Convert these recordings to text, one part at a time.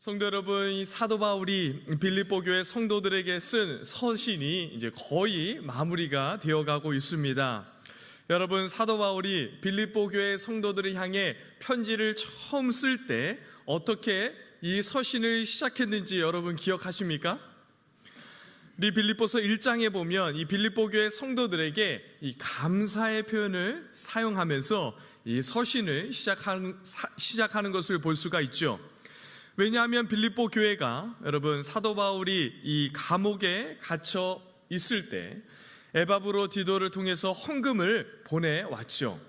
성도 여러분, 이 사도 바울이 빌립보 교회 성도들에게 쓴 서신이 이제 거의 마무리가 되어가고 있습니다. 여러분, 사도 바울이 빌립보 교회 성도들을 향해 편지를 처음 쓸 때 어떻게 이 서신을 시작했는지 여러분 기억하십니까? 우리 빌립보서 1장에 보면 이 빌립보 교회 성도들에게 이 감사의 표현을 사용하면서 이 서신을 시작하는 것을 볼 수가 있죠. 왜냐하면 빌립보 교회가 여러분 사도 바울이 이 감옥에 갇혀 있을 때 에바브로 디도를 통해서 헌금을 보내왔죠.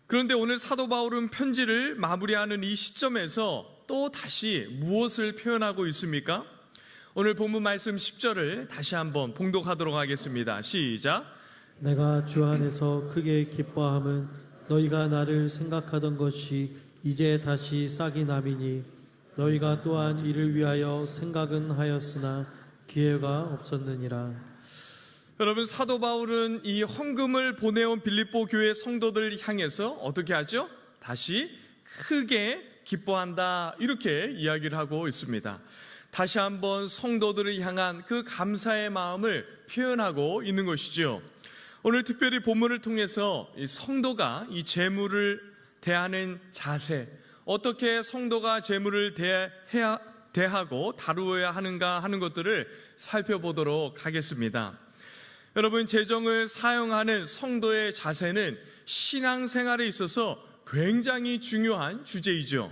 그런데 오늘 사도 바울은 편지를 마무리하는 이 시점에서 또 다시 무엇을 표현하고 있습니까? 오늘 본문 말씀 10절을 다시 한번 봉독하도록 하겠습니다. 시작. 내가 주 안에서 크게 기뻐함은 너희가 나를 생각하던 것이 이제 다시 싹이 남이니 너희가 또한 이를 위하여 생각은 하였으나 기회가 없었느니라. 여러분, 사도 바울은 이 헌금을 보내온 빌립보 교회 성도들을 향해서 어떻게 하죠? 다시 크게 기뻐한다, 이렇게 이야기를 하고 있습니다. 다시 한번 성도들을 향한 그 감사의 마음을 표현하고 있는 것이죠. 오늘 특별히 본문을 통해서 이 성도가 이 재물을 대하는 자세, 어떻게 성도가 재물을 대하고 다루어야 하는가 하는 것들을 살펴보도록 하겠습니다. 여러분, 재정을 사용하는 성도의 자세는 신앙생활에 있어서 굉장히 중요한 주제이죠.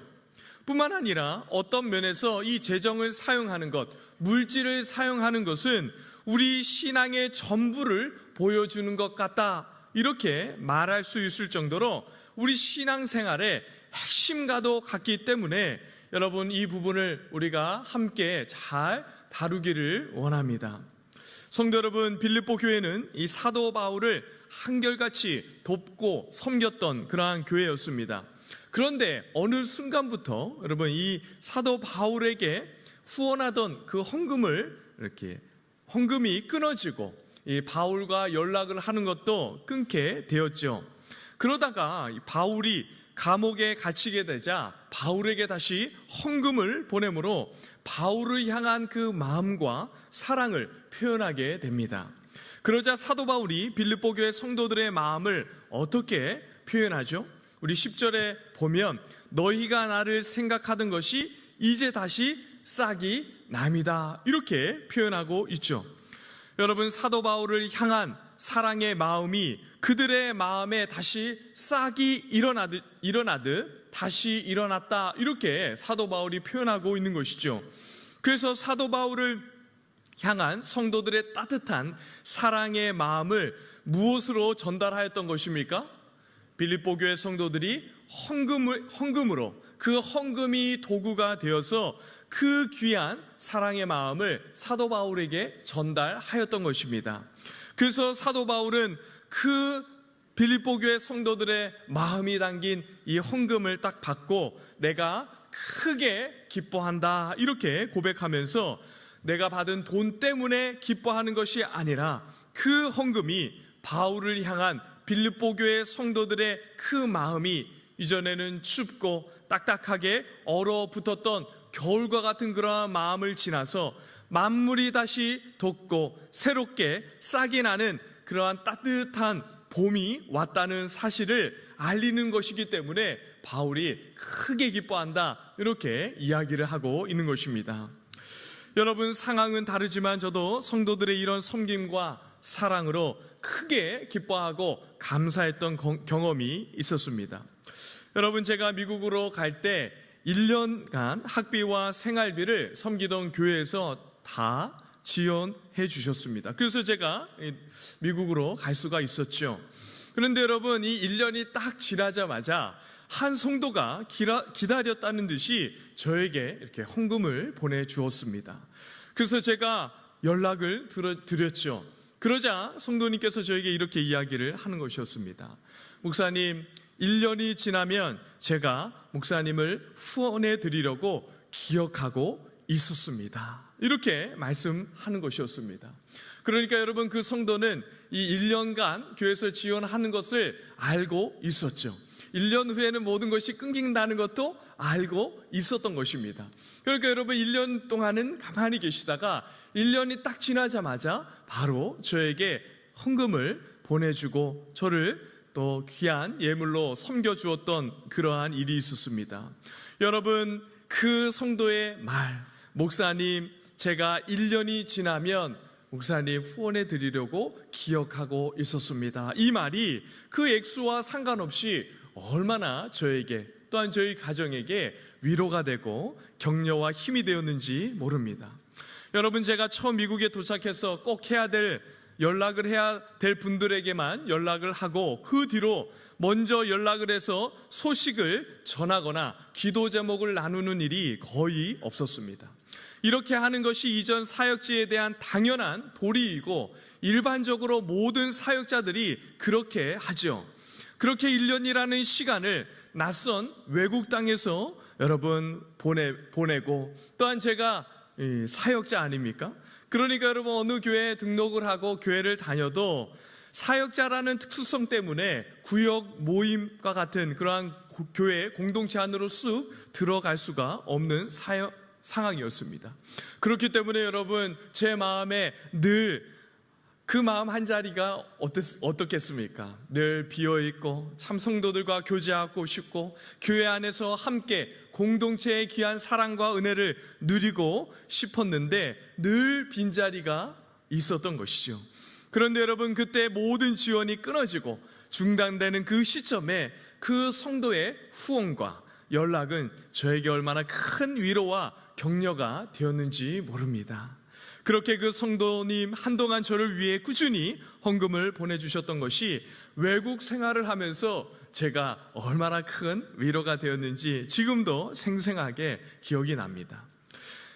뿐만 아니라 어떤 면에서 이 재정을 사용하는 것, 물질을 사용하는 것은 우리 신앙의 전부를 보여주는 것 같다, 이렇게 말할 수 있을 정도로 우리 신앙생활의 핵심과도 같기 때문에 여러분, 이 부분을 우리가 함께 잘 다루기를 원합니다. 성도 여러분, 빌립보 교회는 이 사도 바울을 한결같이 돕고 섬겼던 그러한 교회였습니다. 그런데 어느 순간부터 여러분, 이 사도 바울에게 후원하던 그 헌금이 끊어지고 이 바울과 연락을 하는 것도 끊게 되었죠. 그러다가 바울이 감옥에 갇히게 되자 바울에게 다시 헌금을 보내므로 바울을 향한 그 마음과 사랑을 표현하게 됩니다. 그러자 사도 바울이 빌립보 교회 성도들의 마음을 어떻게 표현하죠? 우리 10절에 보면 너희가 나를 생각하던 것이 이제 다시 싹이 남이다, 이렇게 표현하고 있죠. 여러분, 사도 바울을 향한 사랑의 마음이 그들의 마음에 다시 싹이 일어나듯 다시 일어났다, 이렇게 사도 바울이 표현하고 있는 것이죠. 그래서 사도 바울을 향한 성도들의 따뜻한 사랑의 마음을 무엇으로 전달하였던 것입니까? 빌립보 교회 성도들이 헌금으로, 그 헌금이 도구가 되어서 그 귀한 사랑의 마음을 사도 바울에게 전달하였던 것입니다. 그래서 사도 바울은 그 빌립보 교회 성도들의 마음이 담긴 이 헌금을 딱 받고 내가 크게 기뻐한다, 이렇게 고백하면서 내가 받은 돈 때문에 기뻐하는 것이 아니라 그 헌금이 바울을 향한 빌립보 교회 성도들의 그 마음이 이전에는 춥고 딱딱하게 얼어붙었던 겨울과 같은 그러한 마음을 지나서 만물이 다시 돋고 새롭게 싹이 나는 그러한 따뜻한 봄이 왔다는 사실을 알리는 것이기 때문에 바울이 크게 기뻐한다, 이렇게 이야기를 하고 있는 것입니다. 여러분, 상황은 다르지만 저도 성도들의 이런 섬김과 사랑으로 크게 기뻐하고 감사했던 경험이 있었습니다. 여러분, 제가 미국으로 갈 때 1년간 학비와 생활비를 섬기던 교회에서 다 지원해 주셨습니다. 그래서 제가 미국으로 갈 수가 있었죠. 그런데 여러분, 이 1년이 딱 지나자마자 한 성도가 기다렸다는 듯이 저에게 이렇게 헌금을 보내주었습니다. 그래서 제가 연락을 드렸죠. 그러자 성도님께서 저에게 이렇게 이야기를 하는 것이었습니다. 목사님, 1년이 지나면 제가 목사님을 후원해 드리려고 기억하고 있었습니다, 이렇게 말씀하는 것이었습니다. 그러니까 여러분, 그 성도는 이 1년간 교회에서 지원하는 것을 알고 있었죠. 1년 후에는 모든 것이 끊긴다는 것도 알고 있었던 것입니다. 그러니까 여러분 1년 동안은 가만히 계시다가 1년이 딱 지나자마자 바로 저에게 헌금을 보내주고 저를 또 귀한 예물로 섬겨주었던 그러한 일이 있었습니다. 여러분 그 성도의 말, 목사님 제가 1년이 지나면 목사님 후원해 드리려고 기억하고 있었습니다. 이 말이 그 액수와 상관없이 얼마나 저에게 또한 저희 가정에게 위로가 되고 격려와 힘이 되었는지 모릅니다. 여러분 제가 처음 미국에 도착해서 꼭 연락을 해야 될 분들에게만 연락을 하고 그 뒤로 먼저 연락을 해서 소식을 전하거나 기도 제목을 나누는 일이 거의 없었습니다. 이렇게 하는 것이 이전 사역지에 대한 당연한 도리이고 일반적으로 모든 사역자들이 그렇게 하죠. 그렇게 1년이라는 시간을 낯선 외국 땅에서 여러분 보내고 또한 제가 사역자 아닙니까? 그러니까 여러분 어느 교회에 등록을 하고 교회를 다녀도 사역자라는 특수성 때문에 구역 모임과 같은 그러한 교회 공동체 안으로 쑥 들어갈 수가 없는 상황이었습니다. 그렇기 때문에 여러분 제 마음에 늘 그 마음 한 자리가 어떻겠습니까? 늘 비어있고 참 성도들과 교제하고 싶고 교회 안에서 함께 공동체의 귀한 사랑과 은혜를 누리고 싶었는데 늘 빈자리가 있었던 것이죠. 그런데 여러분 그때 모든 지원이 끊어지고 중단되는 그 시점에 그 성도의 후원과 연락은 저에게 얼마나 큰 위로와 격려가 되었는지 모릅니다. 그렇게 그 성도님 한동안 저를 위해 꾸준히 헌금을 보내주셨던 것이 외국 생활을 하면서 제가 얼마나 큰 위로가 되었는지 지금도 생생하게 기억이 납니다.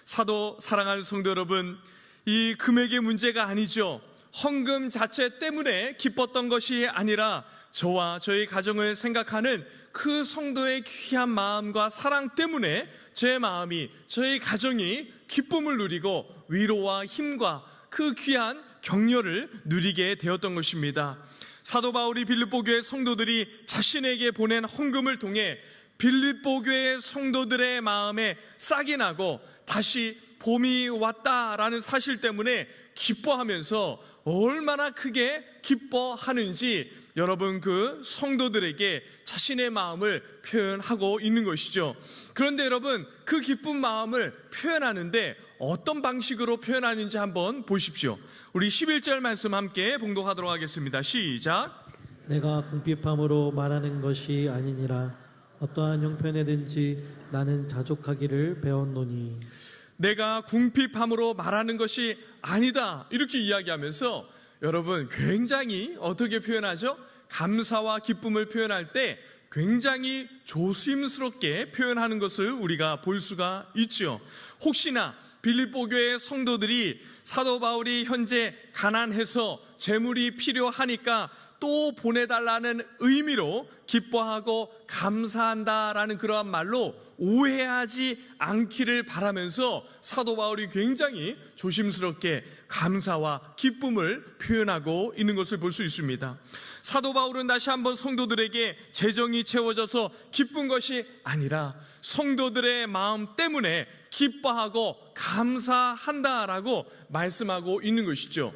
사랑하는 성도 여러분, 이 금액의 문제가 아니죠. 헌금 자체 때문에 기뻤던 것이 아니라 저와 저희 가정을 생각하는 그 성도의 귀한 마음과 사랑 때문에 제 마음이, 저희 가정이 기쁨을 누리고 위로와 힘과 그 귀한 격려를 누리게 되었던 것입니다. 사도 바울이 빌립보 교회 성도들이 자신에게 보낸 헌금을 통해 빌립보 교회 성도들의 마음에 싹이 나고 다시 봄이 왔다라는 사실 때문에 기뻐하면서 얼마나 크게 기뻐하는지 여러분 그 성도들에게 자신의 마음을 표현하고 있는 것이죠. 그런데 여러분 그 기쁜 마음을 표현하는데 어떤 방식으로 표현하는지 한번 보십시오. 우리 11절 말씀 함께 봉독하도록 하겠습니다. 시작. 내가 궁핍함으로 말하는 것이 아니니라 어떠한 형편에든지 나는 자족하기를 배웠노니. 내가 궁핍함으로 말하는 것이 아니다 이렇게 이야기하면서 여러분 굉장히 어떻게 표현하죠? 감사와 기쁨을 표현할 때 굉장히 조심스럽게 표현하는 것을 우리가 볼 수가 있죠. 혹시나 빌립보 교회 성도들이 사도 바울이 현재 가난해서 재물이 필요하니까 또 보내달라는 의미로 기뻐하고 감사한다라는 그러한 말로 오해하지 않기를 바라면서 사도 바울이 굉장히 조심스럽게 감사와 기쁨을 표현하고 있는 것을 볼 수 있습니다. 사도 바울은 다시 한번 성도들에게 재정이 채워져서 기쁜 것이 아니라 성도들의 마음 때문에 기뻐하고 감사한다라고 말씀하고 있는 것이죠.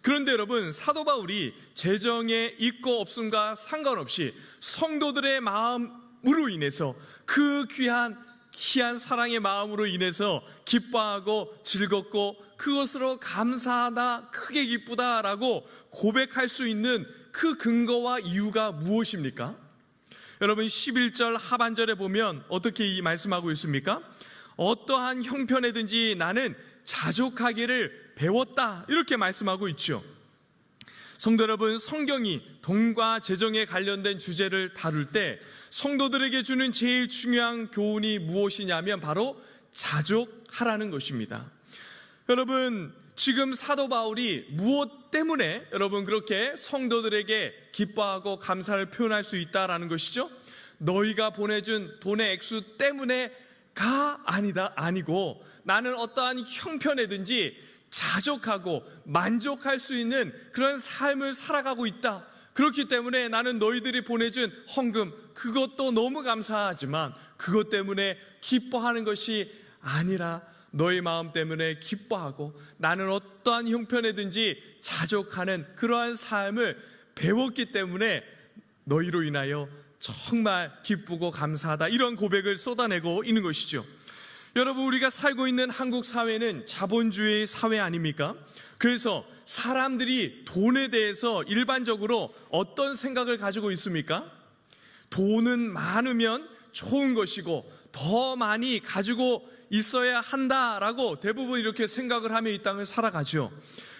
그런데 여러분 사도 바울이 재정에 있고 없음과 상관없이 성도들의 마음으로 인해서 그 귀한 사랑의 마음으로 인해서 기뻐하고 즐겁고 그것으로 감사하다, 크게 기쁘다라고 고백할 수 있는 그 근거와 이유가 무엇입니까? 여러분 11절 하반절에 보면 어떻게 이 말씀하고 있습니까? 어떠한 형편에든지 나는 자족하기를 배웠다 이렇게 말씀하고 있죠. 성도 여러분, 성경이 돈과 재정에 관련된 주제를 다룰 때 성도들에게 주는 제일 중요한 교훈이 무엇이냐면 바로 자족하라는 것입니다. 여러분 지금 사도 바울이 무엇 때문에 여러분 그렇게 성도들에게 기뻐하고 감사를 표현할 수 있다라는 것이죠? 너희가 보내준 돈의 액수 때문에가 아니고 나는 어떠한 형편에든지 자족하고 만족할 수 있는 그런 삶을 살아가고 있다. 그렇기 때문에 나는 너희들이 보내준 헌금 그것도 너무 감사하지만 그것 때문에 기뻐하는 것이 아니라 너희 마음 때문에 기뻐하고 나는 어떠한 형편에든지 자족하는 그러한 삶을 배웠기 때문에 너희로 인하여 정말 기쁘고 감사하다, 이런 고백을 쏟아내고 있는 것이죠. 여러분, 우리가 살고 있는 한국 사회는 자본주의 사회 아닙니까? 그래서 사람들이 돈에 대해서 일반적으로 어떤 생각을 가지고 있습니까? 돈은 많으면 좋은 것이고 더 많이 가지고 있어야 한다라고 대부분 이렇게 생각을 하며 이 땅을 살아가죠.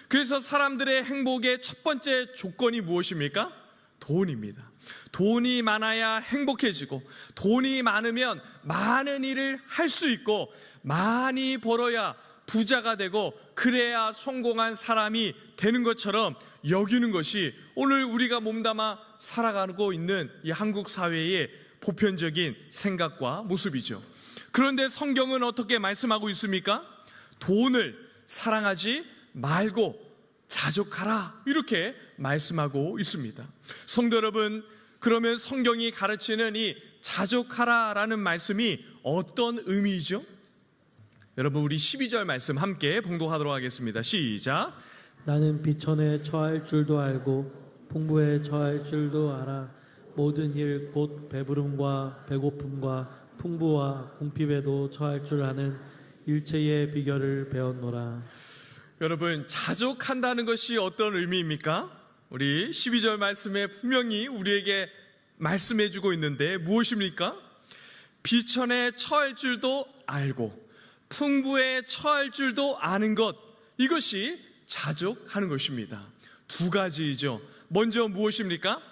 그래서 사람들의 행복의 첫 번째 조건이 무엇입니까? 돈입니다. 돈이 많아야 행복해지고 돈이 많으면 많은 일을 할 수 있고 많이 벌어야 부자가 되고 그래야 성공한 사람이 되는 것처럼 여기는 것이 오늘 우리가 몸담아 살아가고 있는 이 한국 사회의 보편적인 생각과 모습이죠. 그런데 성경은 어떻게 말씀하고 있습니까? 돈을 사랑하지 말고 자족하라, 이렇게 말씀하고 있습니다. 성도 여러분, 그러면 성경이 가르치는 이 자족하라라는 말씀이 어떤 의미이죠? 여러분, 우리 12절 말씀 함께 봉독하도록 하겠습니다. 시작. 나는 비천에 처할 줄도 알고 풍부에 처할 줄도 알아. 모든 일 곧 배부름과 배고픔과 풍부와 궁핍에도 처할 줄 아는 일체의 비결을 배웠노라. 여러분, 자족한다는 것이 어떤 의미입니까? 우리 12절 말씀에 분명히 우리에게 말씀해 주고 있는데 무엇입니까? 비천에 처할 줄도 알고 풍부에 처할 줄도 아는 것, 이것이 자족하는 것입니다. 두 가지이죠. 먼저 무엇입니까?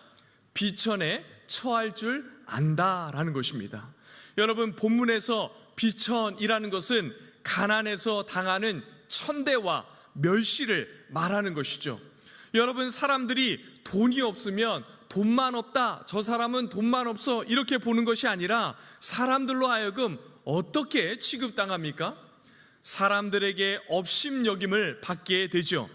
비천에 처할 줄 안다라는 것입니다. 여러분, 본문에서 비천이라는 것은 가난에서 당하는 천대와 멸시를 말하는 것이죠. 여러분, 사람들이 돈이 없으면 돈만 없다, 저 사람은 돈만 없어, 이렇게 보는 것이 아니라 사람들로 하여금 어떻게 취급당합니까? 사람들에게 업심여김을 받게 되죠.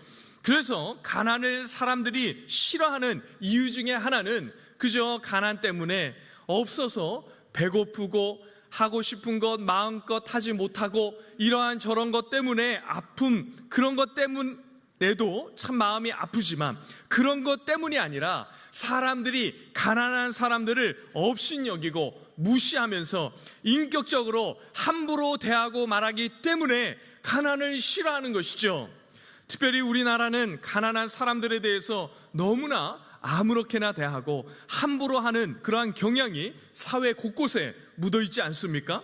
그래서 가난을 사람들이 싫어하는 이유 중에 하나는 그저 가난 때문에 없어서 배고프고 하고 싶은 것 마음껏 하지 못하고 이러한 저런 것 때문에 아픔, 그런 것 때문에도 참 마음이 아프지만 그런 것 때문이 아니라 사람들이 가난한 사람들을 업신여기고 무시하면서 인격적으로 함부로 대하고 말하기 때문에 가난을 싫어하는 것이죠. 특별히 우리나라는 가난한 사람들에 대해서 너무나 아무렇게나 대하고 함부로 하는 그러한 경향이 사회 곳곳에 묻어있지 않습니까?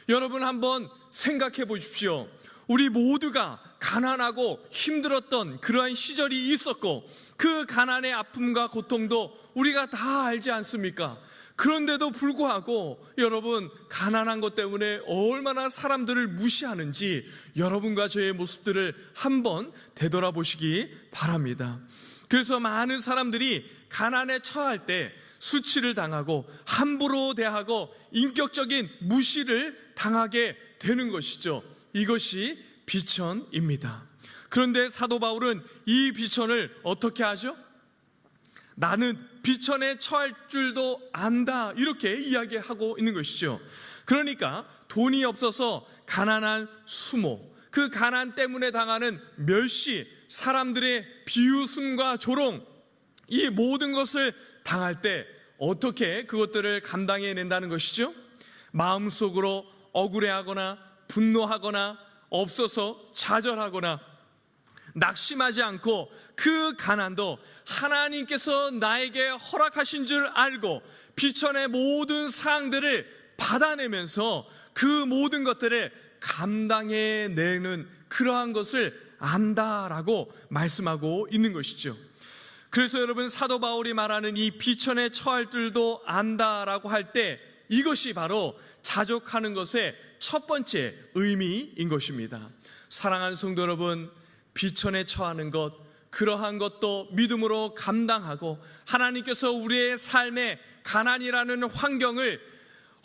여러분, 한번 생각해 보십시오. 우리 모두가 가난하고 힘들었던 그러한 시절이 있었고 그 가난의 아픔과 고통도 우리가 다 알지 않습니까? 그런데도 불구하고 여러분, 가난한 것 때문에 얼마나 사람들을 무시하는지 여러분과 저의 모습들을 한번 되돌아보시기 바랍니다. 그래서 많은 사람들이 가난에 처할 때 수치를 당하고 함부로 대하고 인격적인 무시를 당하게 되는 것이죠. 이것이 비천입니다. 그런데 사도 바울은 이 비천을 어떻게 하죠? 나는 비천에 처할 줄도 안다, 이렇게 이야기하고 있는 것이죠. 그러니까 돈이 없어서 가난한 수모, 그 가난 때문에 당하는 멸시, 사람들의 비웃음과 조롱, 이 모든 것을 당할 때 어떻게 그것들을 감당해낸다는 것이죠? 마음속으로 억울해하거나 분노하거나 없어서 좌절하거나 낙심하지 않고 그 가난도 하나님께서 나에게 허락하신 줄 알고 비천의 모든 사항들을 받아내면서 그 모든 것들을 감당해내는 그러한 것을 안다라고 말씀하고 있는 것이죠. 그래서 여러분, 사도 바울이 말하는 이 비천에 처할 줄도 안다라고 할 때 이것이 바로 자족하는 것의 첫 번째 의미인 것입니다. 사랑하는 성도 여러분, 비천에 처하는 것, 그러한 것도 믿음으로 감당하고 하나님께서 우리의 삶에 가난이라는 환경을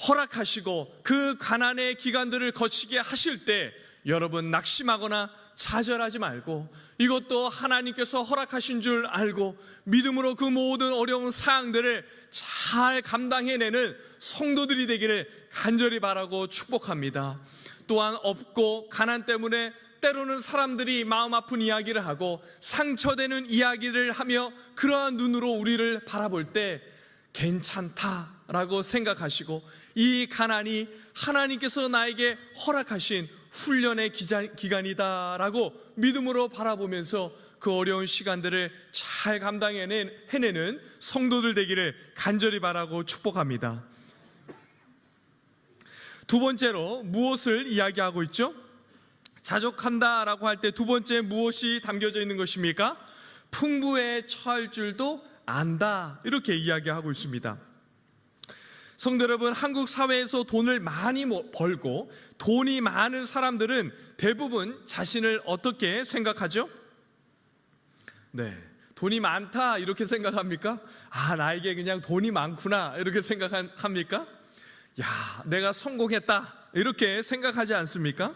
허락하시고 그 가난의 기간들을 거치게 하실 때 여러분 낙심하거나 좌절하지 말고 이것도 하나님께서 허락하신 줄 알고 믿음으로 그 모든 어려운 사항들을 잘 감당해내는 성도들이 되기를 간절히 바라고 축복합니다. 또한 없고 가난 때문에 때로는 사람들이 마음 아픈 이야기를 하고 상처되는 이야기를 하며 그러한 눈으로 우리를 바라볼 때 괜찮다라고 생각하시고 이 가난이 하나님께서 나에게 허락하신 훈련의 기간이다라고 믿음으로 바라보면서 그 어려운 시간들을 잘 감당해내는 성도들 되기를 간절히 바라고 축복합니다. 두 번째로 무엇을 이야기하고 있죠? 자족한다라고 할 때 두 번째 무엇이 담겨져 있는 것입니까? 풍부에 처할 줄도 안다, 이렇게 이야기하고 있습니다. 성도 여러분, 한국 사회에서 돈을 많이 벌고 돈이 많은 사람들은 대부분 자신을 어떻게 생각하죠? 네, 돈이 많다 이렇게 생각합니까? 아, 나에게 그냥 돈이 많구나 이렇게 생각합니까? 야, 내가 성공했다 이렇게 생각하지 않습니까?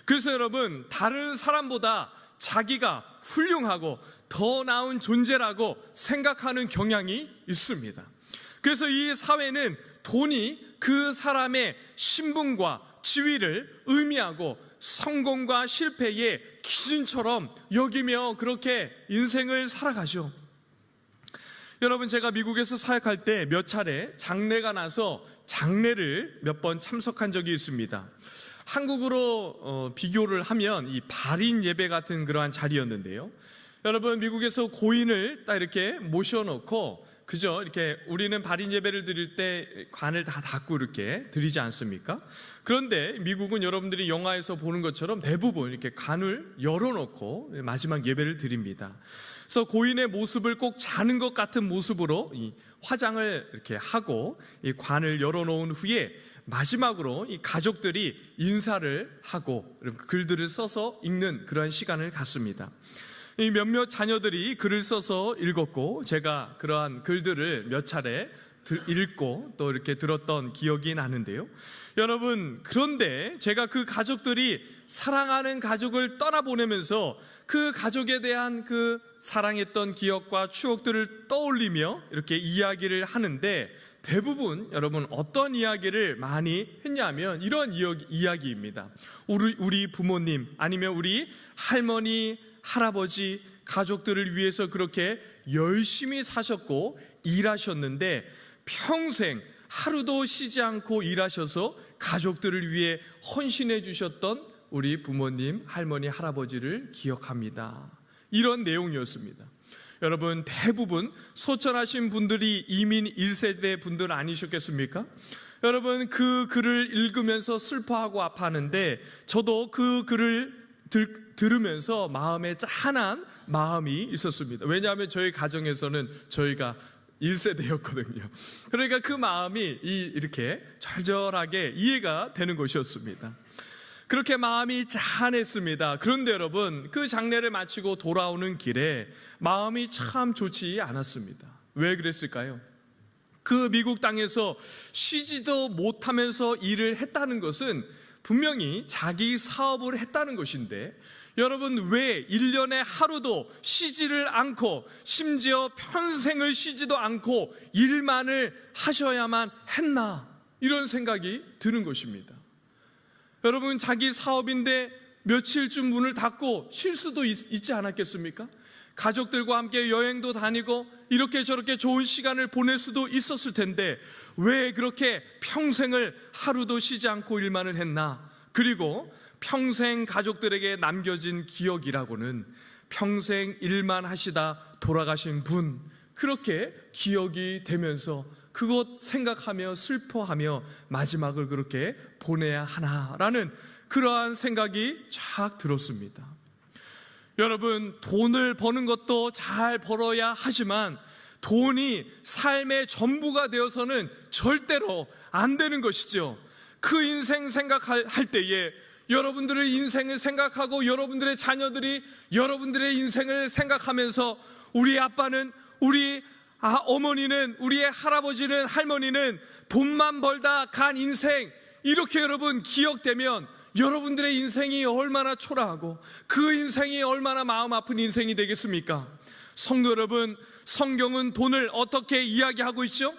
그래서 여러분, 다른 사람보다 자기가 훌륭하고 더 나은 존재라고 생각하는 경향이 있습니다. 그래서 이 사회는 돈이 그 사람의 신분과 지위를 의미하고 성공과 실패의 기준처럼 여기며 그렇게 인생을 살아가죠. 여러분, 제가 미국에서 사역할 때 몇 차례 장례가 나서 장례를 몇 번 참석한 적이 있습니다. 한국으로 비교를 하면 이 발인 예배 같은 그러한 자리였는데요. 여러분, 미국에서 고인을 딱 이렇게 모셔놓고 그죠? 이렇게 우리는 발인 예배를 드릴 때 관을 다 닫고 이렇게 드리지 않습니까? 그런데 미국은 여러분들이 영화에서 보는 것처럼 대부분 이렇게 관을 열어놓고 마지막 예배를 드립니다. 그래서 고인의 모습을 꼭 자는 것 같은 모습으로 이 화장을 이렇게 하고 이 관을 열어놓은 후에 마지막으로 이 가족들이 인사를 하고 글들을 써서 읽는 그런 시간을 갖습니다. 이 몇몇 자녀들이 글을 써서 읽었고 제가 그러한 글들을 몇 차례 읽고 또 이렇게 들었던 기억이 나는데요. 여러분, 그런데 제가 그 가족들이 사랑하는 가족을 떠나보내면서 그 가족에 대한 그 사랑했던 기억과 추억들을 떠올리며 이렇게 이야기를 하는데 대부분 여러분 어떤 이야기를 많이 했냐면 이런 이야기입니다. 우리 부모님 아니면 우리 할머니, 할아버지, 가족들을 위해서 그렇게 열심히 사셨고 일하셨는데 평생 하루도 쉬지 않고 일하셔서 가족들을 위해 헌신해 주셨던 우리 부모님, 할머니, 할아버지를 기억합니다. 이런 내용이었습니다. 여러분, 대부분 소천하신 분들이 이민 1세대 분들 아니셨겠습니까? 여러분, 그 글을 읽으면서 슬퍼하고 아파하는데 저도 그 글을 들으면서 마음에 짠한 마음이 있었습니다. 왜냐하면 저희 가정에서는 저희가 1세대였거든요. 그러니까 그 마음이 이렇게 절절하게 이해가 되는 것이었습니다. 그렇게 마음이 짠했습니다. 그런데 여러분, 그 장례를 마치고 돌아오는 길에 마음이 참 좋지 않았습니다. 왜 그랬을까요? 그 미국 땅에서 쉬지도 못하면서 일을 했다는 것은 분명히 자기 사업을 했다는 것인데 여러분, 왜 1년에 하루도 쉬지를 않고 심지어 평생을 쉬지도 않고 일만을 하셔야만 했나, 이런 생각이 드는 것입니다. 여러분, 자기 사업인데 며칠쯤 문을 닫고 쉴 수도 있지 않았겠습니까? 가족들과 함께 여행도 다니고 이렇게 저렇게 좋은 시간을 보낼 수도 있었을 텐데 왜 그렇게 평생을 하루도 쉬지 않고 일만을 했나? 그리고 평생 가족들에게 남겨진 기억이라고는 평생 일만 하시다 돌아가신 분, 그렇게 기억이 되면서 그것 생각하며 슬퍼하며 마지막을 그렇게 보내야 하나라는 그러한 생각이 쫙 들었습니다. 여러분, 돈을 버는 것도 잘 벌어야 하지만 돈이 삶의 전부가 되어서는 절대로 안 되는 것이죠. 그 인생 생각할 때에 여러분들의 인생을 생각하고 여러분들의 자녀들이 여러분들의 인생을 생각하면서 우리 아빠는, 우리 어머니는, 우리의 할아버지는, 할머니는 돈만 벌다 간 인생, 이렇게 여러분 기억되면 여러분들의 인생이 얼마나 초라하고 그 인생이 얼마나 마음 아픈 인생이 되겠습니까? 성도 여러분, 성경은 돈을 어떻게 이야기하고 있죠?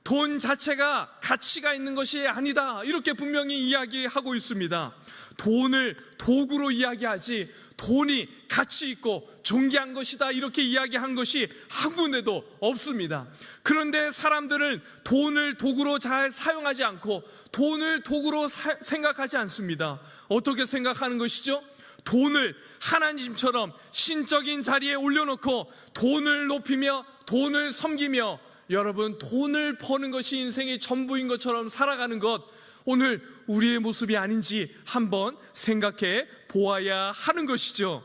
돈 자체가 가치가 있는 것이 아니다, 이렇게 분명히 이야기하고 있습니다. 돈을 도구로 이야기하지 돈이 가치 있고 존귀한 것이다, 이렇게 이야기한 것이 한 군데도 없습니다. 그런데 사람들은 돈을 도구로 잘 사용하지 않고 돈을 도구로 생각하지 않습니다. 어떻게 생각하는 것이죠? 돈을 하나님처럼 신적인 자리에 올려놓고 돈을 높이며 돈을 섬기며, 여러분, 돈을 버는 것이 인생의 전부인 것처럼 살아가는 것, 오늘 우리의 모습이 아닌지 한번 생각해 보아야 하는 것이죠.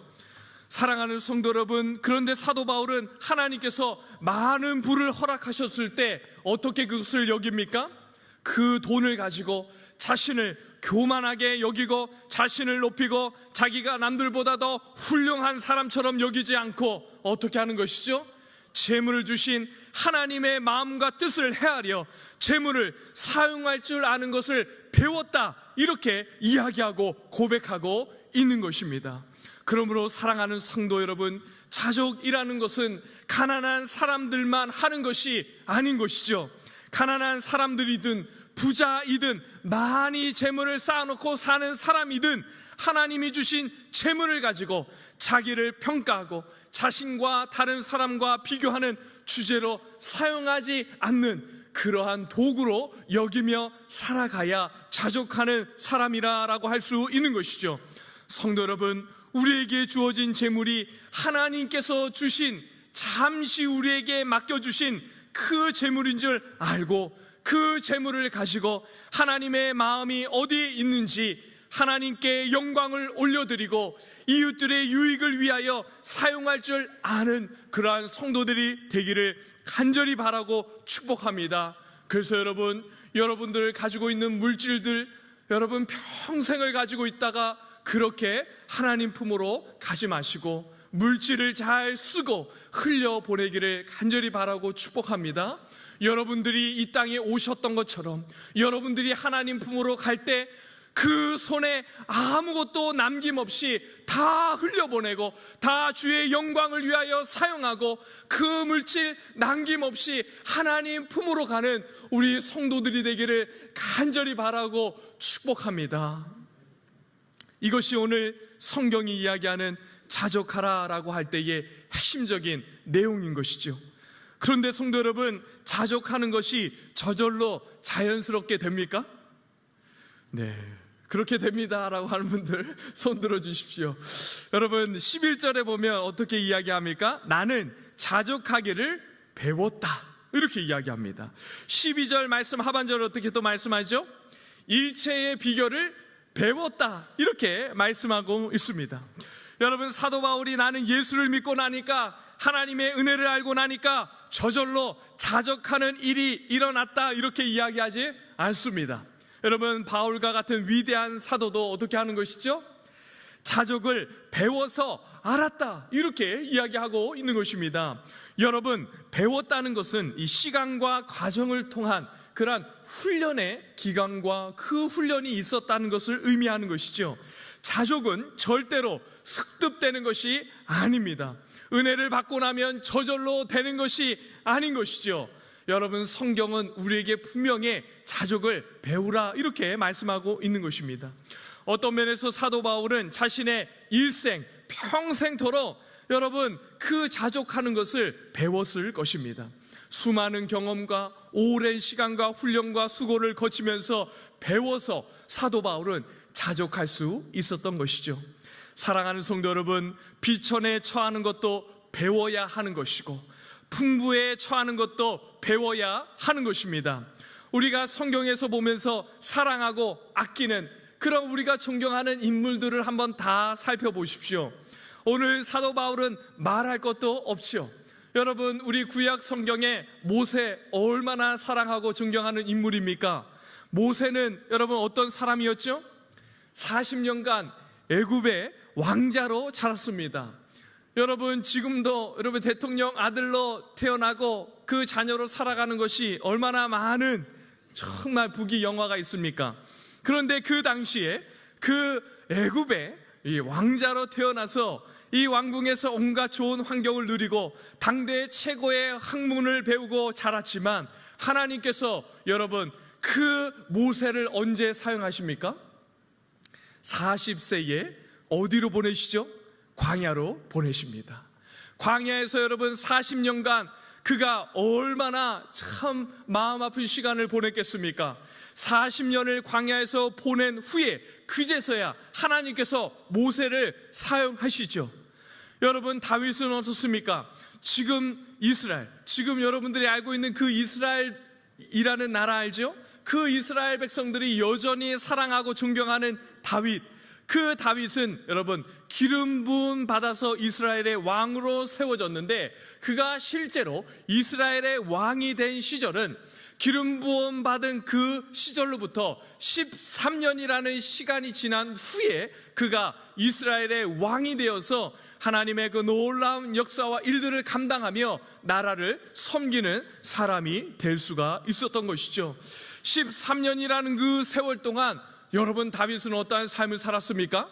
사랑하는 성도 여러분, 그런데 사도 바울은 하나님께서 많은 부를 허락하셨을 때 어떻게 그것을 여깁니까? 그 돈을 가지고 자신을 교만하게 여기고 자신을 높이고 자기가 남들보다 더 훌륭한 사람처럼 여기지 않고 어떻게 하는 것이죠? 재물을 주신 하나님의 마음과 뜻을 헤아려 재물을 사용할 줄 아는 것을 배웠다, 이렇게 이야기하고 고백하고 있는 것입니다. 그러므로 사랑하는 성도 여러분, 자족이라는 것은 가난한 사람들만 하는 것이 아닌 것이죠. 가난한 사람들이든 부자이든 많이 재물을 쌓아놓고 사는 사람이든 하나님이 주신 재물을 가지고 자기를 평가하고 자신과 다른 사람과 비교하는 주제로 사용하지 않는 그러한 도구로 여기며 살아가야 자족하는 사람이라고 할 수 있는 것이죠. 성도 여러분, 우리에게 주어진 재물이 하나님께서 주신, 잠시 우리에게 맡겨주신 그 재물인 줄 알고 그 재물을 가지고 하나님의 마음이 어디에 있는지 하나님께 영광을 올려드리고 이웃들의 유익을 위하여 사용할 줄 아는 그러한 성도들이 되기를 간절히 바라고 축복합니다. 그래서 여러분들 가지고 있는 물질들, 여러분 평생을 가지고 있다가 그렇게 하나님 품으로 가지 마시고 물질을 잘 쓰고 흘려보내기를 간절히 바라고 축복합니다. 여러분들이 이 땅에 오셨던 것처럼 여러분들이 하나님 품으로 갈 때 그 손에 아무것도 남김없이 다 흘려보내고 다 주의 영광을 위하여 사용하고 그 물질 남김없이 하나님 품으로 가는 우리 성도들이 되기를 간절히 바라고 축복합니다. 이것이 오늘 성경이 이야기하는 자족하라라고 할 때의 핵심적인 내용인 것이죠. 그런데 성도 여러분, 자족하는 것이 저절로 자연스럽게 됩니까? 네, 그렇게 됩니다라고 하는 분들 손 들어 주십시오. 여러분, 11절에 보면 어떻게 이야기합니까? 나는 자족하기를 배웠다, 이렇게 이야기합니다. 12절 말씀 하반절에 어떻게 또 말씀하죠? 일체의 비결을 배웠다, 이렇게 말씀하고 있습니다. 여러분, 사도 바울이 나는 예수를 믿고 나니까, 하나님의 은혜를 알고 나니까 저절로 자족하는 일이 일어났다, 이렇게 이야기하지 않습니다. 여러분, 바울과 같은 위대한 사도도 어떻게 하는 것이죠? 자족을 배워서 알았다, 이렇게 이야기하고 있는 것입니다. 여러분, 배웠다는 것은 이 시간과 과정을 통한 그러한 훈련의 기간과 그 훈련이 있었다는 것을 의미하는 것이죠. 자족은 절대로 습득되는 것이 아닙니다. 은혜를 받고 나면 저절로 되는 것이 아닌 것이죠. 여러분, 성경은 우리에게 분명히 자족을 배우라, 이렇게 말씀하고 있는 것입니다. 어떤 면에서 사도 바울은 자신의 일생 평생토록 여러분 그 자족하는 것을 배웠을 것입니다. 수많은 경험과 오랜 시간과 훈련과 수고를 거치면서 배워서 사도 바울은 자족할 수 있었던 것이죠. 사랑하는 성도 여러분, 비천에 처하는 것도 배워야 하는 것이고 풍부에 처하는 것도 배워야 하는 것입니다. 우리가 성경에서 보면서 사랑하고 아끼는 그런 우리가 존경하는 인물들을 한번 다 살펴보십시오. 오늘 사도 바울은 말할 것도 없지요. 여러분, 우리 구약 성경에 모세 얼마나 사랑하고 존경하는 인물입니까? 모세는 여러분 어떤 사람이었죠? 40년간 애굽의 왕자로 자랐습니다. 여러분, 지금도 여러분 대통령 아들로 태어나고 그 자녀로 살아가는 것이 얼마나 많은 정말 부귀 영화가 있습니까? 그런데 그 당시에 그 애굽의 이 왕자로 태어나서 이 왕궁에서 온갖 좋은 환경을 누리고 당대 최고의 학문을 배우고 자랐지만 하나님께서 여러분 그 모세를 언제 사용하십니까? 40세에 어디로 보내시죠? 광야로 보내십니다. 광야에서 여러분 40년간 그가 얼마나 참 마음 아픈 시간을 보냈겠습니까? 40년을 광야에서 보낸 후에 그제서야 하나님께서 모세를 사용하시죠. 여러분 다윗은 어떻습니까? 지금 이스라엘, 지금 여러분들이 알고 있는 그 이스라엘이라는 나라 알죠? 그 이스라엘 백성들이 여전히 사랑하고 존경하는 다윗, 그 다윗은 여러분 기름 부음 받아서 이스라엘의 왕으로 세워졌는데 그가 실제로 이스라엘의 왕이 된 시절은 기름 부음 받은 그 시절로부터 13년이라는 시간이 지난 후에 그가 이스라엘의 왕이 되어서 하나님의 그 놀라운 역사와 일들을 감당하며 나라를 섬기는 사람이 될 수가 있었던 것이죠. 13년이라는 그 세월 동안 여러분 다윗은 어떠한 삶을 살았습니까?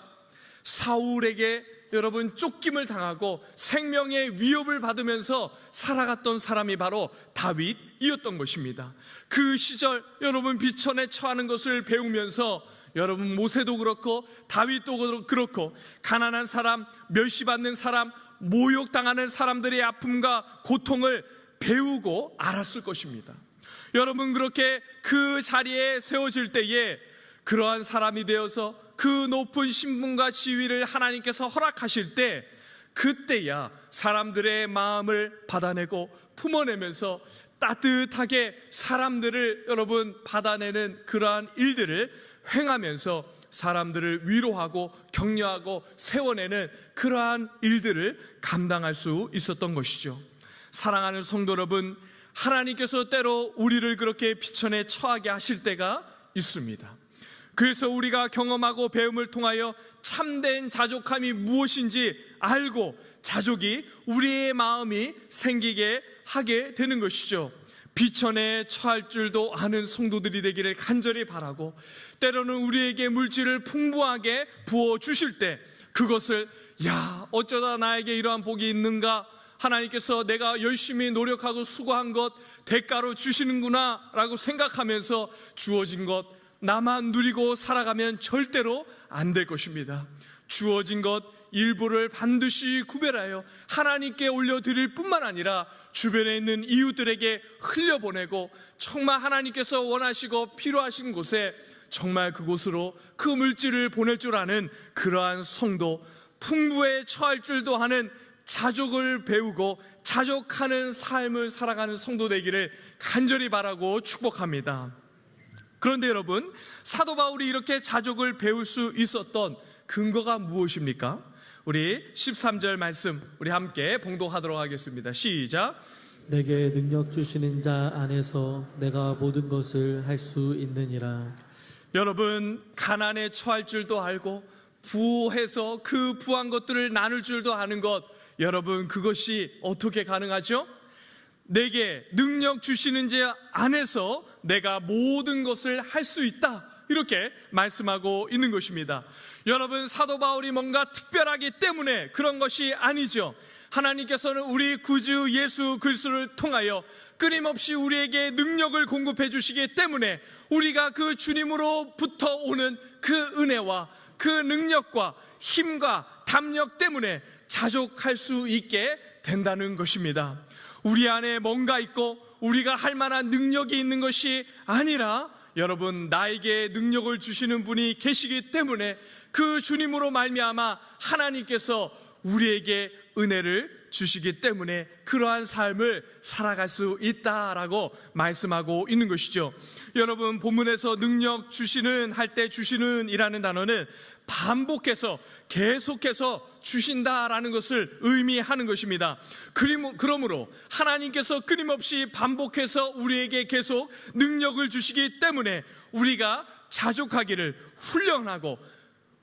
사울에게 여러분 쫓김을 당하고 생명의 위협을 받으면서 살아갔던 사람이 바로 다윗이었던 것입니다. 그 시절 여러분 비천에 처하는 것을 배우면서 여러분 모세도 그렇고 다윗도 그렇고 가난한 사람, 멸시받는 사람, 모욕당하는 사람들의 아픔과 고통을 배우고 알았을 것입니다. 여러분 그렇게 그 자리에 세워질 때에 그러한 사람이 되어서 그 높은 신분과 지위를 하나님께서 허락하실 때 그때야 사람들의 마음을 받아내고 품어내면서 따뜻하게 사람들을 여러분 받아내는 그러한 일들을 행하면서 사람들을 위로하고 격려하고 세워내는 그러한 일들을 감당할 수 있었던 것이죠. 사랑하는 성도 여러분, 하나님께서 때로 우리를 그렇게 비천에 처하게 하실 때가 있습니다. 그래서 우리가 경험하고 배움을 통하여 참된 자족함이 무엇인지 알고 자족이 우리의 마음이 생기게 하게 되는 것이죠. 비천에 처할 줄도 아는 성도들이 되기를 간절히 바라고 때로는 우리에게 물질을 풍부하게 부어주실 때 그것을 어쩌다 나에게 이러한 복이 있는가, 하나님께서 내가 열심히 노력하고 수고한 것 대가로 주시는구나 라고 생각하면서 주어진 것 나만 누리고 살아가면 절대로 안 될 것입니다. 주어진 것 일부를 반드시 구별하여 하나님께 올려드릴 뿐만 아니라 주변에 있는 이웃들에게 흘려보내고 정말 하나님께서 원하시고 필요하신 곳에 정말 그곳으로 그 물질을 보낼 줄 아는 그러한 성도, 풍부에 처할 줄도 아는 자족을 배우고 자족하는 삶을 살아가는 성도 되기를 간절히 바라고 축복합니다. 그런데 여러분, 사도 바울이 이렇게 자족을 배울 수 있었던 근거가 무엇입니까? 우리 13절 말씀 우리 함께 봉독하도록 하겠습니다. 시작. 내게 능력 주시는 자 안에서 내가 모든 것을 할 수 있느니라. 여러분, 가난에 처할 줄도 알고 부해서 그 부한 것들을 나눌 줄도 아는 것, 여러분 그것이 어떻게 가능하죠? 내게 능력 주시는 자 안에서 내가 모든 것을 할 수 있다, 이렇게 말씀하고 있는 것입니다. 여러분, 사도 바울이 뭔가 특별하기 때문에 그런 것이 아니죠. 하나님께서는 우리 구주 예수 그리스도를 통하여 끊임없이 우리에게 능력을 공급해 주시기 때문에 우리가 그 주님으로부터 오는 그 은혜와 그 능력과 힘과 담력 때문에 자족할 수 있게 된다는 것입니다. 우리 안에 뭔가 있고 우리가 할 만한 능력이 있는 것이 아니라 여러분, 나에게 능력을 주시는 분이 계시기 때문에 그 주님으로 말미암아 하나님께서 우리에게 은혜를 주시기 때문에 그러한 삶을 살아갈 수 있다라고 말씀하고 있는 것이죠. 여러분, 본문에서 능력 주시는 할 때 주시는 이라는 단어는 반복해서 계속해서 주신다라는 것을 의미하는 것입니다. 그러므로 하나님께서 끊임없이 반복해서 우리에게 계속 능력을 주시기 때문에 우리가 자족하기를 훈련하고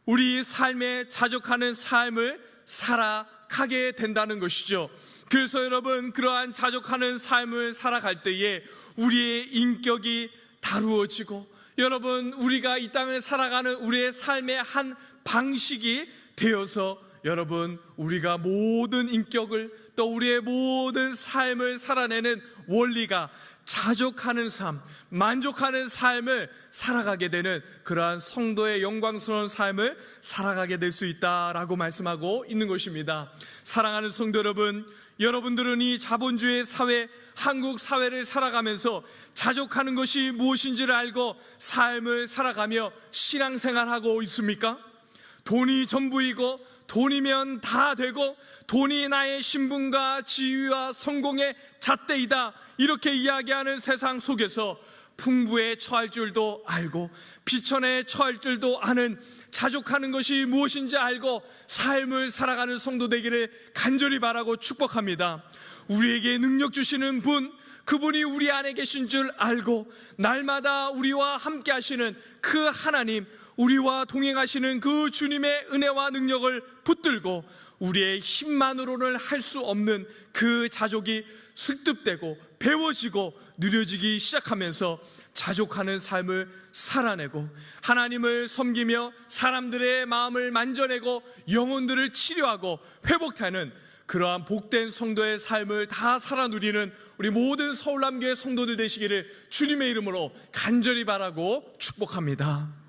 우리 삶에 자족하는 삶을 살아가게 된다는 것이죠. 그래서 여러분, 그러한 자족하는 삶을 살아갈 때에 우리의 인격이 다루어지고 여러분, 우리가 이 땅을 살아가는 우리의 삶의 한 방식이 되어서 여러분, 우리가 모든 인격을 또 우리의 모든 삶을 살아내는 원리가 자족하는 삶, 만족하는 삶을 살아가게 되는 그러한 성도의 영광스러운 삶을 살아가게 될 수 있다라고 말씀하고 있는 것입니다. 사랑하는 성도 여러분, 여러분들은 이 자본주의 사회, 한국 사회를 살아가면서 자족하는 것이 무엇인지를 알고 삶을 살아가며 신앙생활하고 있습니까? 돈이 전부이고 돈이면 다 되고 돈이 나의 신분과 지위와 성공의 잣대이다, 이렇게 이야기하는 세상 속에서 풍부에 처할 줄도 알고 비천에 처할 줄도 아는 자족하는 것이 무엇인지 알고 삶을 살아가는 성도 되기를 간절히 바라고 축복합니다. 우리에게 능력 주시는 분, 그분이 우리 안에 계신 줄 알고 날마다 우리와 함께 하시는 그 하나님, 우리와 동행하시는 그 주님의 은혜와 능력을 붙들고 우리의 힘만으로는 할 수 없는 그 자족이 습득되고 배워지고 누려지기 시작하면서 자족하는 삶을 살아내고 하나님을 섬기며 사람들의 마음을 만져내고 영혼들을 치료하고 회복하는 그러한 복된 성도의 삶을 다 살아 누리는 우리 모든 서울남교회 성도들 되시기를 주님의 이름으로 간절히 바라고 축복합니다.